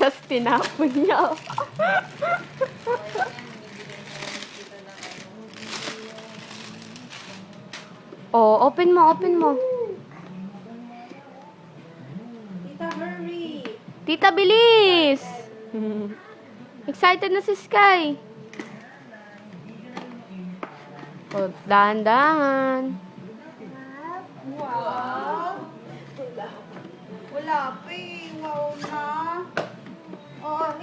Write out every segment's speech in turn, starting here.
Tapos tinapon niya. Oh, open mo, open mo. Tita, hurry! Tita, bilis! Excited na si Sky. Oh, dahan-dahan. Wow! Wala pa eh. Wow na. Oh,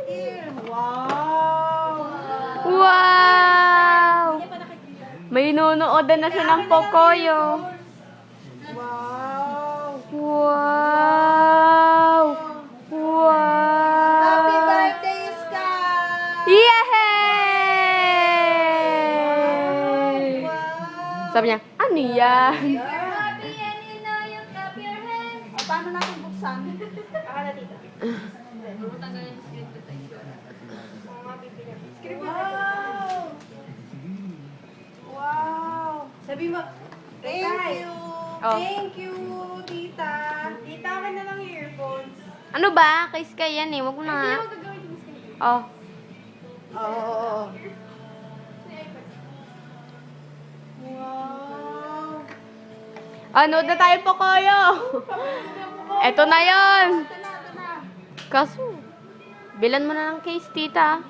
here. Wow! Wow! May nunoodan na siya ng Pocoyo. Wow! Wow! Wow! Happy birthday, Sky! Yay! Wow! Sabi niya, ano yan? Happy and you know you clap your hands. O, paano natin buksan? Akala dito. Wow! Wow! Sabi mo, thank you! Oh. Thank you, tita! Tita, akin na lang yung earphones. Ano ba? Kay Sky yan eh. Wag mo na nga. Oh. Oo. Wow! Ano na tayo Pocoyo? Eto na yon. Ito na. Kaso, bilan mo na ng case, tita.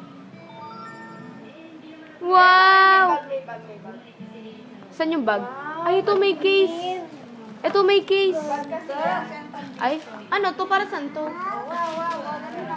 Wow! May bag. Saan yung bag? Ay, ito may case. Ito may case. Kasi, Ay, ano to? Para saan to? wow. Dali na.